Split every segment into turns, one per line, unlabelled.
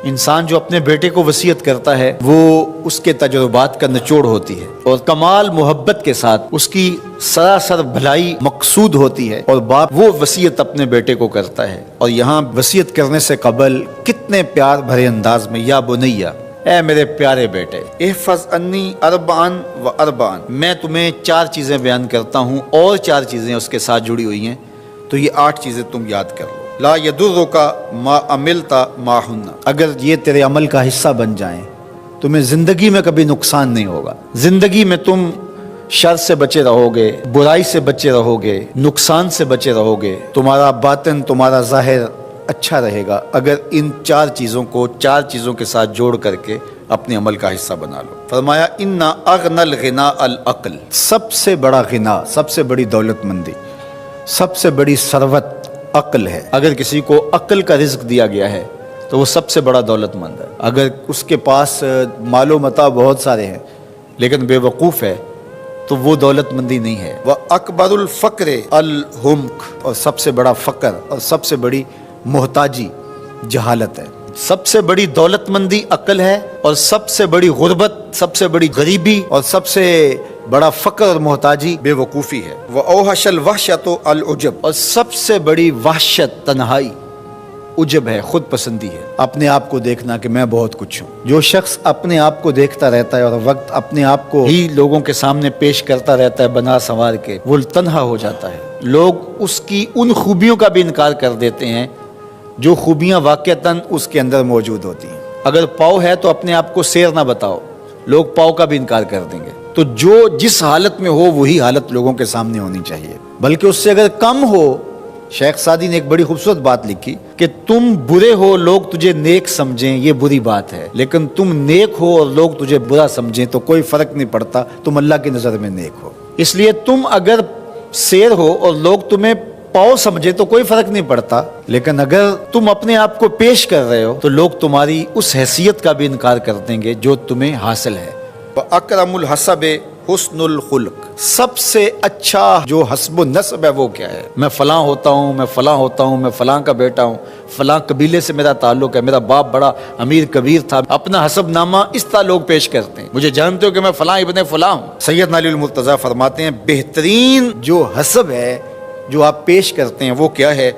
انسان جو اپنے بیٹے کو وصیت کرتا ہے وہ اس کے تجربات کا نچوڑ ہوتی ہے اور کمال محبت کے ساتھ اس کی سراسر بھلائی مقصود ہوتی ہے، اور باپ وہ وصیت اپنے بیٹے کو کرتا ہے، اور یہاں وصیت کرنے سے قبل کتنے پیار بھرے انداز میں یا بنیا، اے میرے پیارے بیٹے، احفظ انی اربعن و اربعن، میں تمہیں 4 چیزیں بیان کرتا ہوں اور 4 چیزیں اس کے ساتھ جڑی ہوئی ہیں، تو یہ 8 چیزیں تم یاد کر لو۔ لا یضرک ما عملت معہن، اگر یہ تیرے عمل کا حصہ بن جائیں تمہیں زندگی میں کبھی نقصان نہیں ہوگا، زندگی میں تم شر سے بچے رہو گے، برائی سے بچے رہو گے، نقصان سے بچے رہو گے، تمہارا باطن تمہارا ظاہر اچھا رہے گا اگر ان 4 چیزوں کو 4 چیزوں کے ساتھ جوڑ کر کے اپنے عمل کا حصہ بنا لو۔ فرمایا ان اغنى الغناء العقل، سب سے بڑا غنا، سب سے بڑی دولت مندی، سب سے بڑی ثروت عقل ہے۔ اگر کسی کو عقل کا رزق دیا گیا ہے تو وہ سب سے بڑا دولت مند ہے۔ اگر اس کے پاس مال و متاع بہت سارے ہیں لیکن بے وقوف ہے تو وہ دولت مندی نہیں ہے۔ وَأَكْبَرُ الْفَقْرِ الْحُمْقِ، اور سب سے بڑا فقر اور سب سے بڑی محتاجی جہالت ہے۔ سب سے بڑی دولت مندی عقل ہے، اور سب سے بڑی غربت، سب سے بڑی غریبی اور سب سے بڑا فقر اور محتاجی بے وقوفی ہے۔ وَأَوْحَشَ الْوَحْشَةُ الْعُجْبُ، اور سب سے بڑی وحشت تنہائی عجب ہے، خود پسندی ہے، اپنے آپ کو دیکھنا کہ میں بہت کچھ ہوں۔ جو شخص اپنے آپ کو دیکھتا رہتا ہے اور وقت اپنے آپ کو ہی لوگوں کے سامنے پیش کرتا رہتا ہے بنا سنوار کے، وہ تنہا ہو جاتا ہے۔ لوگ اس کی ان خوبیوں کا بھی انکار کر دیتے ہیں جو خوبیاں واقعتاً اس کے اندر موجود ہوتی ہیں۔ اگر پاؤ ہے تو اپنے آپ کو سیر نہ بتاؤ، لوگ پاؤ کا بھی انکار کر دیں گے۔ تو جو جس حالت میں ہو وہی حالت لوگوں کے سامنے ہونی چاہیے، بلکہ اس سے اگر کم ہو۔ شیخ سعدی نے ایک بڑی خوبصورت بات لکھی کہ تم برے ہو لوگ تجھے نیک سمجھیں یہ بری بات ہے، لیکن تم نیک ہو اور لوگ تجھے برا سمجھیں تو کوئی فرق نہیں پڑتا، تم اللہ کی نظر میں نیک ہو۔ اس لیے تم اگر سیر ہو اور لوگ تمہیں پاؤ سمجھے تو کوئی فرق نہیں پڑتا، لیکن اگر تم اپنے آپ کو پیش کر رہے ہو تو لوگ تمہاری اس حیثیت کا بھی انکار کر دیں گے جو تمہیں حاصل ہے۔ وَأَكْرَمُ الْحَسَبِ حُسْنُ الْخُلْقِ، سب سے اچھا جو حسب و نسب ہے وہ کیا ہے؟ میں فلاں ہوتا ہوں، میں فلاں ہوتا ہوں، میں فلاں کا بیٹا ہوں، فلاں قبیلے سے میرا تعلق ہے، میرا باپ بڑا امیر کبیر تھا۔ اپنا حسب نامہ اس طرح لوگ پیش کرتے ہیں، مجھے جانتے ہو کہ میں فلاں ابن فلاں ہوں۔ سیدنا علی المرتضیٰ فرماتے ہیں بہترین جو حسب ہے جو آپ پیش کرتے ہیں وہ کیا ہے؟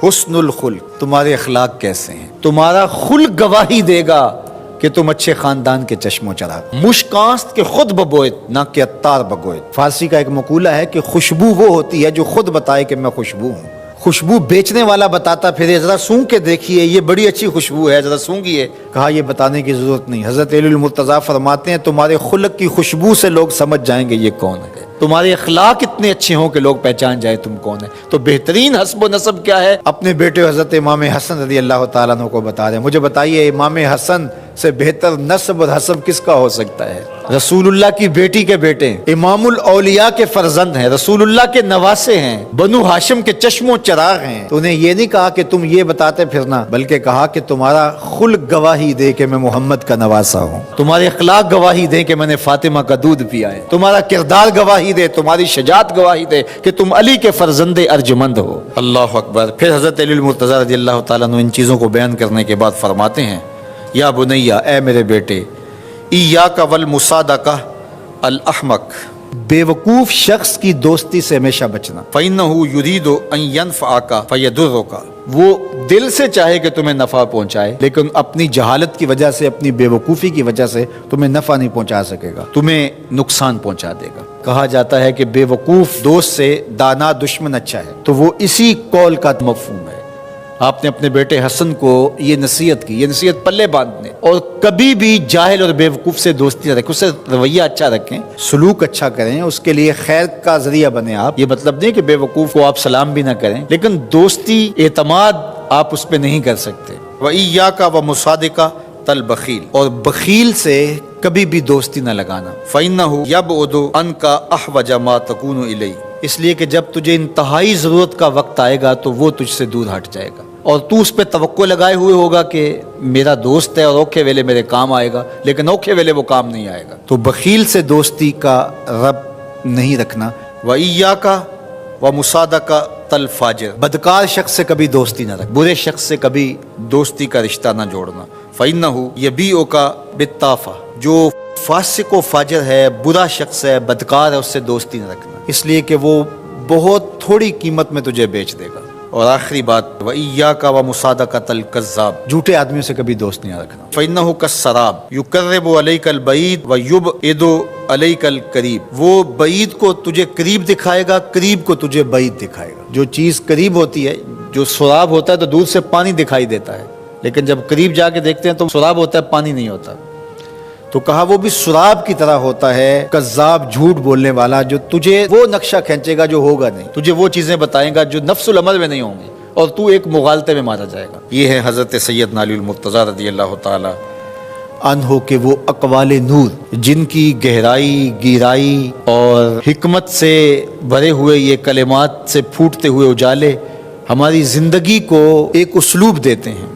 حسن الخلق، تمہارے اخلاق کیسے ہیں، تمہارا خلق گواہی دے گا کہ تم اچھے خاندان کے چشم و چراغ۔ مشکاست کے خود ببوئت نہ کہ عطار بگوئت، فارسی کا ایک مقولہ ہے کہ خوشبو وہ ہوتی ہے جو خود بتائے کہ میں خوشبو ہوں۔ خوشبو بیچنے والا بتاتا پھر ذرا سونگ کے دیکھیے یہ بڑی اچھی خوشبو ہے، ذرا سونگیے، کہا یہ بتانے کی ضرورت نہیں۔ حضرت علی المرتضیٰ فرماتے ہیں تمہارے خلق کی خوشبو سے لوگ سمجھ جائیں گے یہ کون ہے، تمہارے اخلاق اتنے اچھے ہوں کہ لوگ پہچان جائے تم کون ہے۔ تو بہترین حسب و نسب کیا ہے؟ اپنے بیٹے حضرت امام حسن رضی اللہ تعالیٰ عنہ کو بتا رہے ہیں، مجھے بتائیے امام حسن سے بہتر نسب اور حسب کس کا ہو سکتا ہے؟ رسول اللہ کی بیٹی کے بیٹے، امام الاولیاء کے فرزند ہیں، رسول اللہ کے نواسے ہیں، بنو ہاشم کے چشم و چراغ ہیں۔ تو انہیں یہ نہیں کہا کہ تم یہ بتاتے پھرنا، بلکہ کہا کہ تمہارا خلق گواہی دے کہ میں محمد کا نواسا ہوں، تمہارے اخلاق گواہی دے کہ میں نے فاطمہ کا دودھ پیا ہے، تمہارا کردار گواہی دے، تمہاری شجاعت گواہی دے کہ تم علی کے فرزند ارجمند ہو۔ اللہ اکبر۔ پھر حضرت علی المرتضیٰ رضی اللہ تعالیٰ عنہ ان چیزوں کو بیان کرنے کے بعد فرماتے ہیں یا بنیا، اے میرے بیٹے، ایاک والمصادقہ الاحمق، بے وقوف شخص کی دوستی سے ہمیشہ بچنا۔ فإنہ یرید ان ینفعک فیضرک، وہ دل سے چاہے کہ تمہیں نفع پہنچائے لیکن اپنی جہالت کی وجہ سے، اپنی بے وقوفی کی وجہ سے تمہیں نفع نہیں پہنچا سکے گا، تمہیں نقصان پہنچا دے گا۔ کہا جاتا ہے کہ بے وقوف دوست سے دانا دشمن اچھا ہے، تو وہ اسی قول کا مفہوم ہے۔ آپ نے اپنے بیٹے حسن کو یہ نصیحت کی، یہ نصیحت پلے باندھنے، اور کبھی بھی جاہل اور بے وقوف سے دوستی نہ رکھیں، اس سے رویہ اچھا رکھیں، سلوک اچھا کریں، اس کے لیے خیر کا ذریعہ بنیں۔ آپ یہ مطلب نہیں کہ بے وقوف کو آپ سلام بھی نہ کریں، لیکن دوستی اعتماد آپ اس پہ نہیں کر سکتے۔ وَإِيَّاكَ وَمُصَادِقَةَ الْبَخِيلِ، اور بخیل سے کبھی بھی دوستی نہ لگانا۔ فَإِنَّهُ يَبْعُدُ عَنْكَ أَحْوَجَ مَا تَكُونُ إِلَيْهِ، اس لیے کہ جب تجھے انتہائی ضرورت کا وقت آئے گا تو وہ تجھ سے دور ہٹ جائے گا، اور تو اس پہ توقع لگائے ہوئے ہوگا کہ میرا دوست ہے اور اوکھے ویلے میرے کام آئے گا، لیکن اوکھے ویلے وہ کام نہیں آئے گا۔ تو بخیل سے دوستی کا رب نہیں رکھنا۔ وَإِيَّاكَ وَمُصَادَقَةَ الْفَاجِرِ، بدکار شخص سے کبھی دوستی نہ رکھ، برے شخص سے کبھی دوستی کا رشتہ نہ جوڑنا۔ فَإِنَّهُ يَبِيعُكَ بِالطَّافَةِ، جو فاسق و فاجر ہے، برا شخص ہے، بدکار ہے، اس سے دوستی نہ رکھنا، اس لیے کہ وہ بہت تھوڑی قیمت میں تجھے بیچ دے گا۔ اور آخری بات، وَإِيَّاكَ وَمُصَادَقَةَ الْكَذَّابِ، جھوٹے آدمیوں سے کبھی دوست نہیں رکھنا۔ فَإِنَّهُ كَالسَّرَابِ يُقَرِّبُ عَلَيْكَ الْبَعِيدَ وَيُبْعِدُ عَلَيْكَ الْقَرِيبَ، وہ بعید کو تجھے قریب دکھائے گا، قریب کو تجھے بعید دکھائے گا۔ جو چیز قریب ہوتی ہے، جو سراب ہوتا ہے تو دور سے پانی دکھائی دیتا ہے، لیکن جب قریب جا کے دیکھتے ہیں تو سراب ہوتا ہے، پانی نہیں ہوتا۔ تو کہا وہ بھی سراب کی طرح ہوتا ہے، کذاب، جھوٹ بولنے والا، جو تجھے وہ نقشہ کھینچے گا جو ہوگا نہیں، تجھے وہ چیزیں بتائیں گا جو نفس العمل میں نہیں ہوں گی، اور تو ایک مغالطے میں مارا جائے گا۔ یہ ہے حضرت سیدنا علی المرتضیٰ رضی اللہ تعالی عنہ کے وہ اقوال نور، جن کی گہرائی، گہرائی اور حکمت سے بھرے ہوئے یہ کلمات سے پھوٹتے ہوئے اجالے ہماری زندگی کو ایک اسلوب دیتے ہیں۔